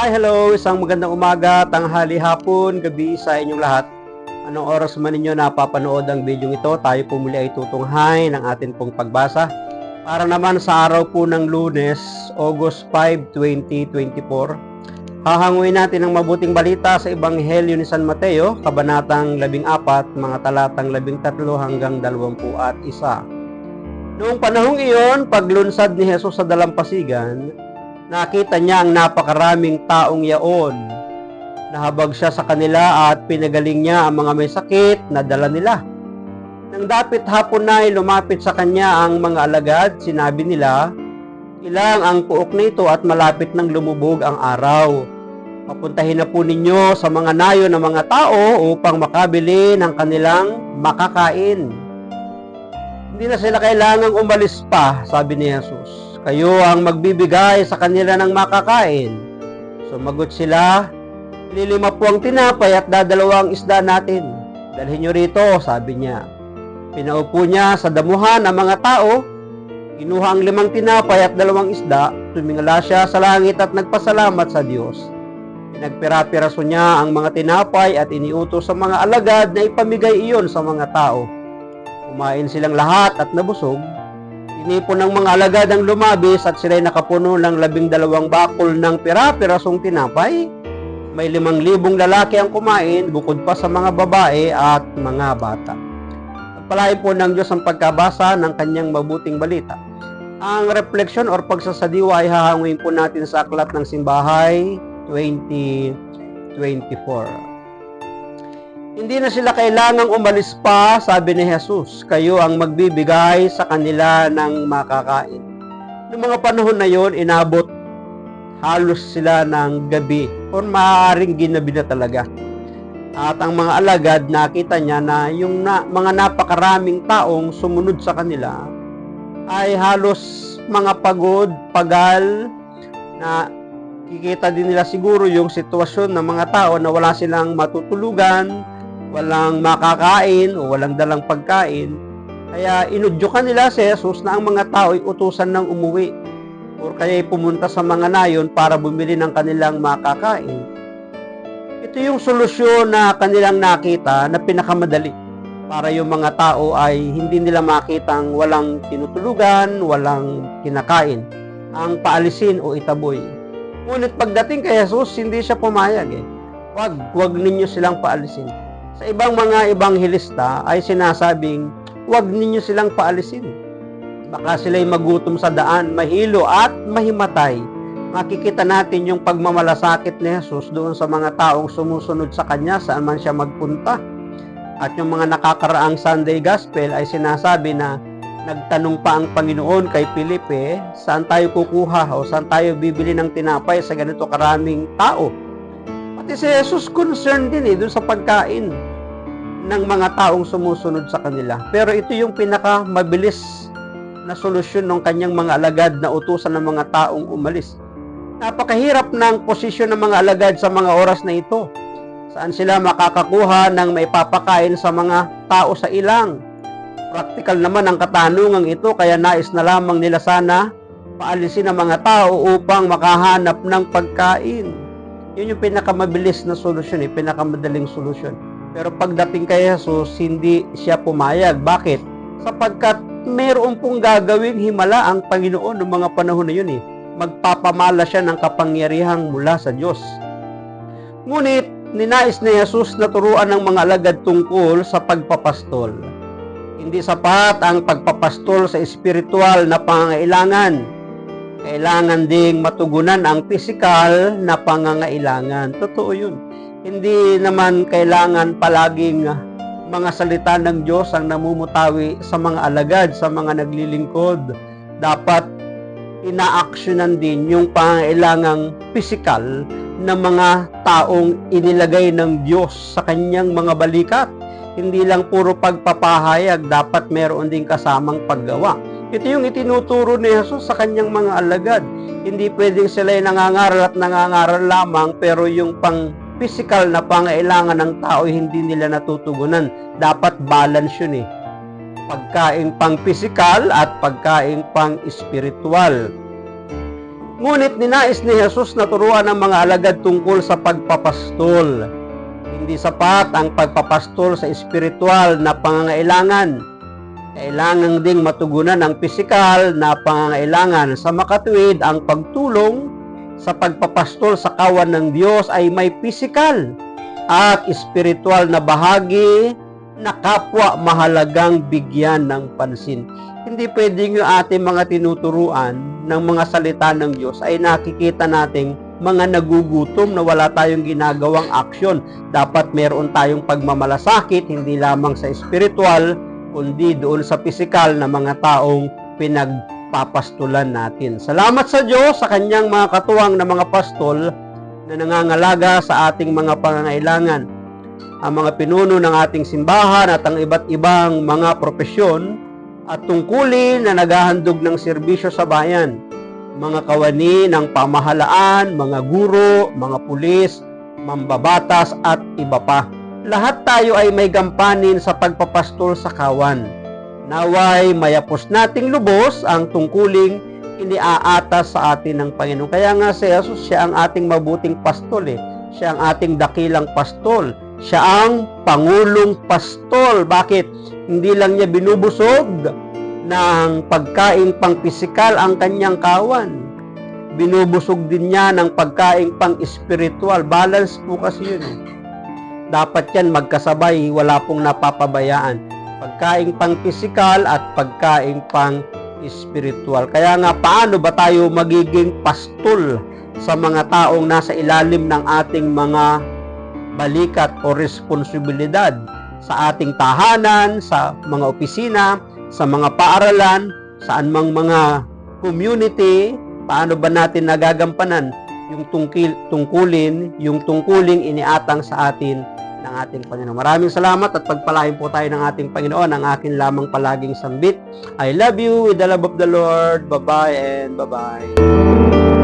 Hi, hello! Isang magandang umaga, tanghali, hapon, gabi sa inyong lahat. Anong oras man ninyo napapanood ang video ito, tayo po muli ay tutunghay ng atin pong pagbasa. Para naman sa araw po ng Lunes, August 5, 2024, hahanguin natin ang mabuting balita sa Ebanghelyo ni San Mateo, Kabanatang 14, mga talatang 13 hanggang 21. Noong panahong iyon, paglunsad ni Jesus sa dalampasigan, nakita niya ang napakaraming taong yaon. Nahabag siya sa kanila at pinagaling niya ang mga may sakit na dala nila. Nang dapit hapon na ay lumapit sa kanya ang mga alagad, sinabi nila, "Ilang ang puok nito at malapit nang lumubog ang araw. Papuntahin na po ninyo sa mga nayo ng mga tao upang makabili ng kanilang makakain." Hindi na sila kailangang umalis pa, sabi ni Jesus. Kayo ang magbibigay sa kanila ng makakain. Sumagot sila, 5 po ang tinapay at 2 isda natin. Dalhin nyo rito, sabi niya. Pinaupo niya sa damuhan ang mga tao. Kinuha ang 5 tinapay at 2 isda. Tumingala siya sa langit at nagpasalamat sa Diyos. Pinagpira-piraso niya ang mga tinapay at iniutos sa mga alagad na ipamigay iyon sa mga tao. Kumain silang lahat at nabusog. Tinipon ng mga alagad ang lumabis at sila'y nakapuno ng 12 bakul ng pira-pirasong tinapay. May 5,000 lalaki ang kumain, bukod pa sa mga babae at mga bata. Pagpalain po ng Diyos ang pagkabasa ng kanyang mabuting balita. Ang reflection or pagsasadiwa ay hahanguin po natin sa Aklat ng Simbahay 2024. Hindi na sila kailangang umalis pa, sabi ni Jesus. Kayo ang magbibigay sa kanila ng makakain. Noong mga panahon na yon, inabot halos sila ng gabi o maaaring ginabi na talaga. At ang mga alagad, nakita niya na yung mga napakaraming taong sumunod sa kanila ay halos mga pagod, pagal, na kikita din nila siguro yung sitwasyon ng mga tao na wala silang matutulugan, walang makakain o walang dalang pagkain. Kaya inudyukan nila si Jesus na ang mga tao ay utusan ng umuwi o kaya ay pumunta sa mga nayon para bumili ng kanilang makakain. Ito yung solusyon na kanilang nakita na pinakamadali para yung mga tao ay hindi nila makitang walang tinutulugan, walang kinakain, ang paalisin o itaboy. Ngunit pagdating kay Jesus, hindi siya pumayag Wag ninyo silang paalisin. Sa ibang mga ebanghelista ay sinasabing, huwag ninyo silang paalisin. Baka sila'y magutom sa daan, mahilo at mahimatay. Makikita natin yung pagmamalasakit ni Jesus doon sa mga taong sumusunod sa kanya saan man siya magpunta. At yung mga nakakaraang Sunday Gospel ay sinasabi na nagtanong pa ang Panginoon kay Felipe, saan tayo kukuha o saan tayo bibili ng tinapay sa ganito karaming tao. Pati si Jesus concerned din doon sa pagkain ng mga taong sumusunod sa kanila. Pero ito yung pinakamabilis na solusyon ng kanyang mga alagad na utusan ng mga taong umalis. Napakahirap ng posisyon ng mga alagad sa mga oras na ito. Saan sila makakakuha ng maipapakain sa mga tao sa ilang? Praktikal naman ang katanungang ito, kaya nais na lamang nila sana paalisin ang mga tao upang makahanap ng pagkain. Yun yung pinakamabilis na solusyon, pinakamadaling solusyon. Pero pagdating kay Jesus, hindi siya pumayag. Bakit? Sapagkat mayroon pong gagawing himala ang Panginoon noong mga panahon na yun. Magpapamala siya ng kapangyarihang mula sa Diyos. Ngunit, ninais ni Jesus na turuan ng mga alagad tungkol sa pagpapastol. Hindi sapat ang pagpapastol sa espiritual na pangangailangan. Kailangan ding matugunan ang pisikal na pangangailangan. Totoo yun. Hindi naman kailangan palaging mga salita ng Diyos ang namumutawi sa mga alagad, sa mga naglilingkod. Dapat inaaksyonan din yung pangangailangang pisikal na mga taong inilagay ng Diyos sa kanyang mga balikat. Hindi lang puro pagpapahayag, dapat meron din kasamang paggawa. Ito yung itinuturo ni Jesus sa kanyang mga alagad. Hindi pwedeng sila'y nangangaral at nangangaral lamang, pero yung pang-physical na pangailangan ng tao hindi nila natutugunan. Dapat balance yun Pagkain pang-physical at pagkain pang-spiritual. Ngunit ninais ni Jesus na turuan ang mga alagad tungkol sa pagpapastol. Hindi sapat ang pagpapastol sa espiritual na pangangailangan. Kailangan ding matugunan ang pisikal na pangangailangan. Sa makatuwid, ang pagtulong sa pagpapastol sa kawan ng Diyos ay may pisikal at espiritual na bahagi na kapwa mahalagang bigyan ng pansin. Hindi pwedeng yung ating mga tinuturuan ng mga salita ng Diyos ay nakikita nating mga nagugutom na wala tayong ginagawang aksyon. Dapat meron tayong pagmamalasakit, hindi lamang sa espiritual, kundi doon sa pisikal na mga taong pinagpapastulan natin. Salamat sa Diyos sa kanyang mga katuwang na mga pastol na nangangalaga sa ating mga pangangailangan. Ang mga pinuno ng ating simbahan at ang iba't ibang mga propesyon at tungkulin na naghahandog ng serbisyo sa bayan. Mga kawani ng pamahalaan, mga guro, mga pulis, mambabatas at iba pa. Lahat tayo ay may gampanin sa pagpapastol sa kawan. Naway mayapos nating lubos ang tungkuling iniaatas sa atin ng Panginoon. Kaya nga si Jesus, siya ang ating mabuting pastol Siya ang ating dakilang pastol. Siya ang Pangulong Pastol. Bakit? Hindi lang niya binubusog ng pagkain pang-pisikal ang kanyang kawan. Binubusog din niya ng pagkain pang-espiritual. Balance po kasi yun. Dapat yan magkasabay, wala pong napapabayaan. Pagkain pang-pisikal at pagkain pang-espiritual. Kaya nga, paano ba tayo magiging pastol sa mga taong nasa ilalim ng ating mga balikat o responsibilidad sa ating tahanan, sa mga opisina, sa mga paaralan, saan mang mga community? Paano ba natin nagagampanan yung tungkuling iniatang sa atin ng ating Panginoon? Maraming salamat at pagpalain po tayo ng ating Panginoon. Ang akin lamang palaging sambit, I love you with the love of the Lord. Bye-bye and bye-bye.